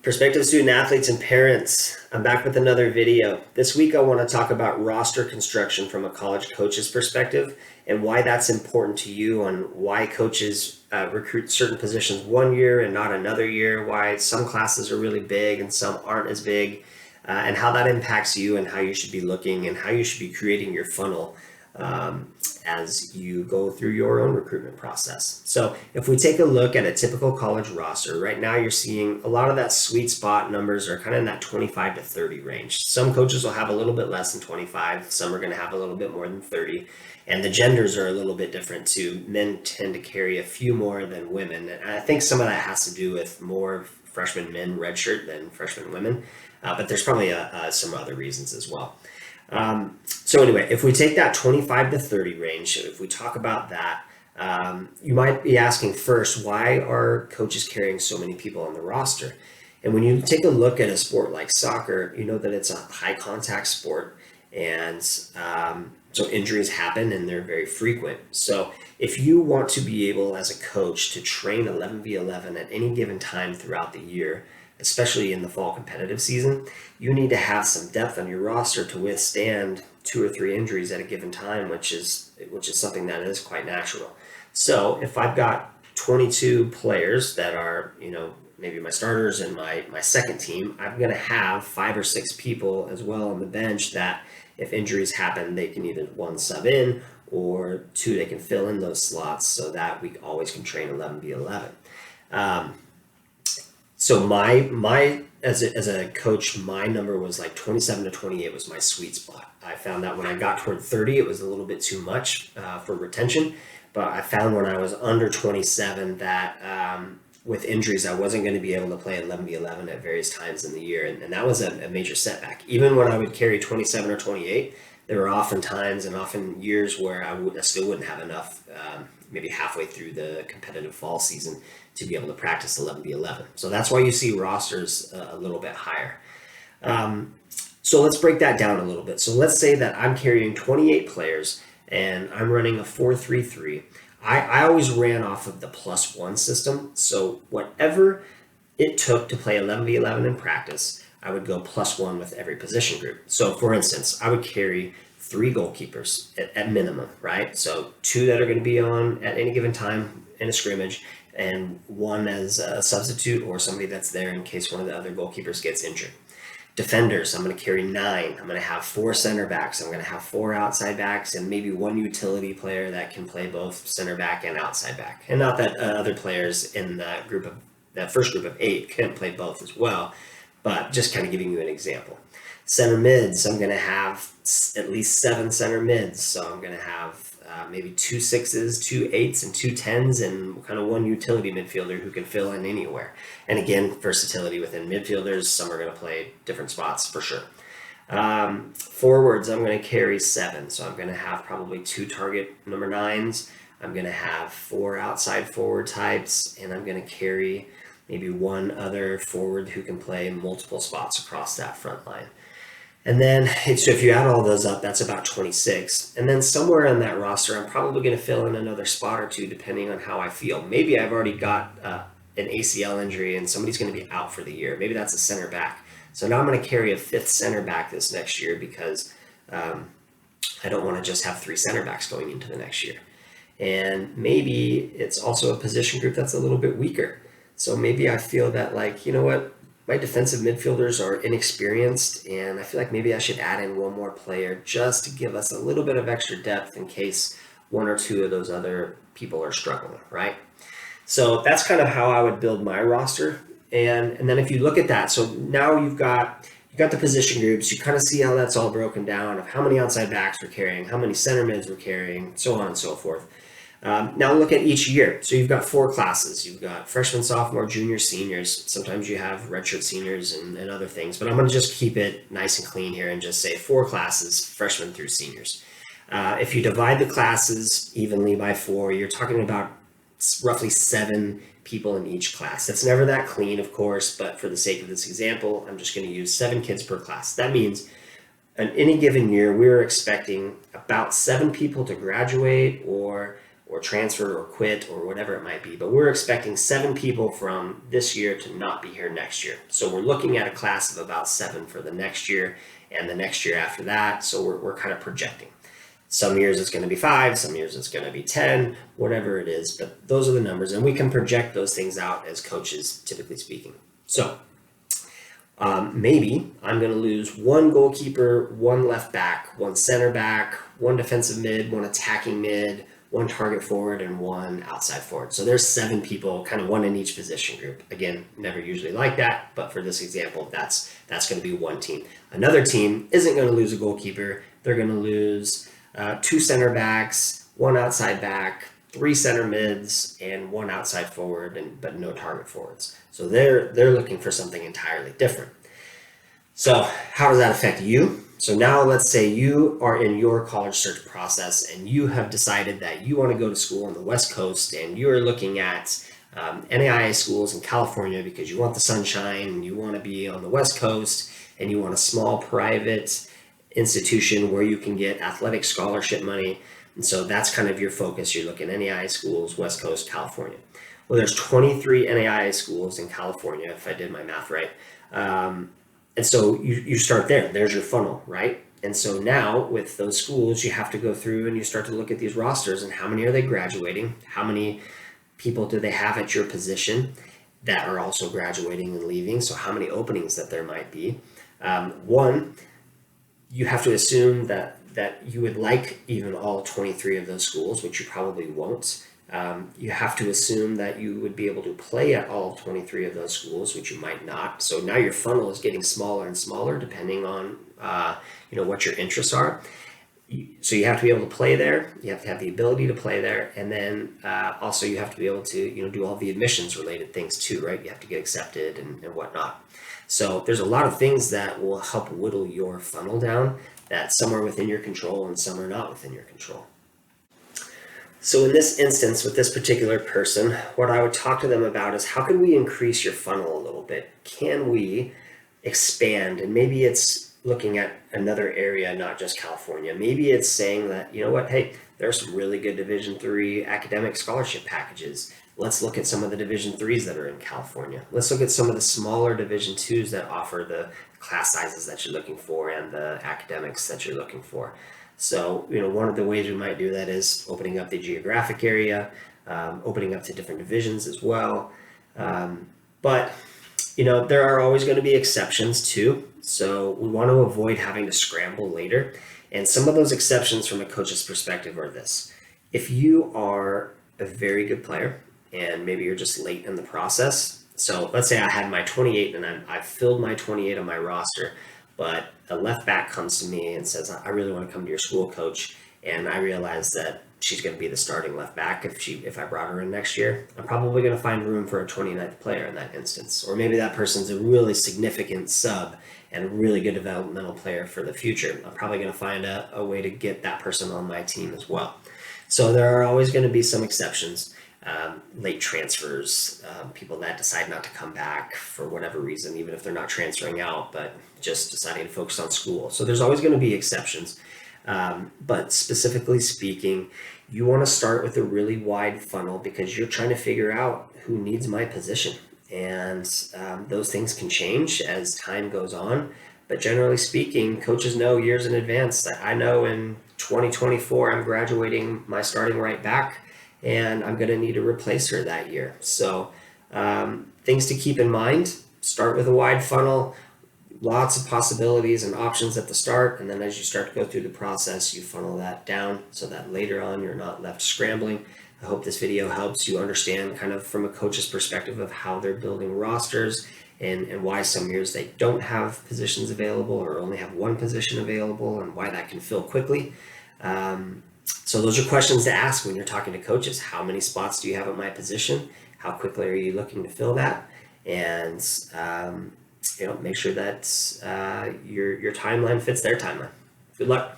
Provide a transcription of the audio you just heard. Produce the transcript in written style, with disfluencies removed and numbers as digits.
Prospective student athletes and parents, I'm back with another video. This week I want to talk about roster construction from a college coach's perspective and why that's important to you, on why coaches recruit certain positions one year and not another year, why some classes are really big and some aren't as big, and how that impacts you and how you should be looking and how you should be creating your funnel as you go through your own recruitment process. So if we take a look at a typical college roster, right now you're seeing a lot of that sweet spot numbers are kind of in that 25 to 30 range. Some coaches will have a little bit less than 25, some are going to have a little bit more than 30, and the genders are a little bit different too. Men tend to carry a few more than women, and I think some of that has to do with more freshman men redshirt than freshman women, but there's probably some other reasons as well. So anyway, if we take that 25 to 30 range, if we talk about that, you might be asking first, why are coaches carrying so many people on the roster? And when you take a look at a sport like soccer, you know that it's a high contact sport, and so injuries happen and they're very frequent. So if you want to be able as a coach to train 11v11 at any given time throughout the year, especially in the fall competitive season, you need to have some depth on your roster to withstand 2 or 3 injuries at a given time, which is something that is quite natural. So if I've got 22 players that are, maybe my starters and my second team, I'm going to have 5 or 6 people as well on the bench that if injuries happen, they can either one sub in or 2, they can fill in those slots so that we always can train 11v11. So my as a coach, my number was like 27 to 28 was my sweet spot. I found that when I got toward 30, it was a little bit too much for retention. But I found when I was under 27 that with injuries, I wasn't going to be able to play 11v11 at various times in the year. And that was a major setback. Even when I would carry 27 or 28, there were often times and often years where I still wouldn't have enough, maybe halfway through the competitive fall season, to be able to practice 11v11. So that's why you see rosters a little bit higher. So let's break that down a little bit. So let's say that I'm carrying 28 players and I'm running a 4-3-3. I always ran off of the +1 system. So whatever it took to play 11v11 in practice, I would go +1 with every position group. So for instance, I would carry 3 goalkeepers at minimum, right? So 2 that are going to be on at any given time in a scrimmage, and 1 as a substitute or somebody that's there in case one of the other goalkeepers gets injured. Defenders, I'm going to carry 9. I'm going to have 4 center backs. I'm going to have 4 outside backs and maybe 1 utility player that can play both center back and outside back. And not that other players in that first group of 8 can't play both as well, but just kind of giving you an example. Center mids, I'm going to have at least 7 center mids. So I'm going to have maybe 2 6s, 2 8s, and 2 10s, and kind of 1 utility midfielder who can fill in anywhere. And again, versatility within midfielders. Some are going to play different spots for sure. Forwards, I'm going to carry 7. So I'm going to have probably 2 target number 9s. I'm going to have 4 outside forward types, and I'm going to carry maybe 1 other forward who can play multiple spots across that front line. And then, so if you add all those up, that's about 26. And then somewhere on that roster, I'm probably going to fill in another spot or 2 depending on how I feel. Maybe I've already got an ACL injury and somebody's going to be out for the year. Maybe that's a center back. So now I'm going to carry a 5th center back this next year because I don't want to just have 3 center backs going into the next year. And maybe it's also a position group that's a little bit weaker. So maybe I feel that, like, you know what? My defensive midfielders are inexperienced, and I feel like maybe I should add in 1 more player just to give us a little bit of extra depth in case 1 or 2 of those other people are struggling, right? So that's kind of how I would build my roster. And then if you look at that, so now you've got the position groups, you kind of see how that's all broken down, of how many outside backs we're carrying, how many center mids we're carrying, so on and so forth. Now look at each year. So you've got 4 classes. You've got freshman, sophomore, junior, seniors. Sometimes you have redshirt seniors and other things, but I'm going to just keep it nice and clean here and just say 4 classes, freshmen through seniors. If you divide the classes evenly by 4, you're talking about roughly 7 people in each class. That's never that clean, of course, but for the sake of this example, I'm just going to use 7 kids per class. That means in any given year, we're expecting about 7 people to graduate or or transfer or quit or whatever it might be. But we're expecting 7 people from this year to not be here next year. So we're looking at a class of about 7 for the next year and the next year after that. So we're kind of projecting. Some years it's going to be 5, some years it's going to be 10, whatever it is. But those are the numbers, and we can project those things out as coaches, typically speaking. So maybe I'm going to lose 1 goalkeeper, 1 left back, 1 center back, 1 defensive mid, 1 attacking mid, 1 target forward, and 1 outside forward. So there's 7 people, kind of 1 in each position group. Again, never usually like that, but for this example, that's going to be 1 team. Another team isn't going to lose a goalkeeper. They're going to lose 2 center backs, 1 outside back, 3 center mids, and 1 outside forward, but no target forwards. So they're looking for something entirely different. So how does that affect you? So now let's say you are in your college search process and you have decided that you want to go to school on the West Coast, and you are looking at NAIA schools in California because you want the sunshine and you want to be on the West Coast and you want a small private institution where you can get athletic scholarship money. And so that's kind of your focus. You're looking at NAIA schools, West Coast, California. Well, there's 23 NAIA schools in California, if I did my math right. And so you start there. There's your funnel, right? And so now with those schools, you have to go through and you start to look at these rosters and how many are they graduating? How many people do they have at your position that are also graduating and leaving? So how many openings that there might be? One, you have to assume that you would like even all 23 of those schools, which you probably won't. You have to assume that you would be able to play at all 23 of those schools, which you might not. So now your funnel is getting smaller and smaller depending on what your interests are. So you have to be able to play there. You have to have the ability to play there, and then also you have to be able to do all the admissions related things too, right? You have to get accepted and whatnot. So there's a lot of things that will help whittle your funnel down. That some are within your control and some are not within your control. So in this instance, with this particular person, what I would talk to them about is how can we increase your funnel a little bit? Can we expand? And maybe it's looking at another area, not just California. Maybe it's saying that, you know what, hey, there are some really good Division III academic scholarship packages. Let's look at some of the Division IIIs that are in California. Let's look at some of the smaller Division IIs that offer the class sizes that you're looking for and the academics that you're looking for. So, one of the ways we might do that is opening up the geographic area, opening up to different divisions as well. But there are always going to be exceptions too. So we want to avoid having to scramble later. And some of those exceptions from a coach's perspective are this. If you are a very good player and maybe you're just late in the process. So let's say I had my 28 and I've filled my 28 on my roster, but a left back comes to me and says, I really want to come to your school, coach. And I realize that she's going to be the starting left back if I brought her in next year. I'm probably going to find room for a 29th player in that instance. Or maybe that person's a really significant sub and a really good developmental player for the future. I'm probably going to find a way to get that person on my team as well. So there are always going to be some exceptions. Late transfers, people that decide not to come back for whatever reason, even if they're not transferring out, but just deciding to focus on school. So there's always going to be exceptions. But specifically speaking, you want to start with a really wide funnel because you're trying to figure out who needs my position. And those things can change as time goes on. But generally speaking, coaches know years in advance that I know in 2024, I'm graduating my starting right back and I'm going to need to replace her that year. So things to keep in mind, start with a wide funnel, lots of possibilities and options at the start. And then as you start to go through the process, you funnel that down so that later on you're not left scrambling. I hope this video helps you understand kind of from a coach's perspective of how they're building rosters and why some years they don't have positions available or only have one position available and why that can fill quickly. So those are questions to ask when you're talking to coaches. How many spots do you have at my position? How quickly are you looking to fill that? And make sure that your timeline fits their timeline. Good luck.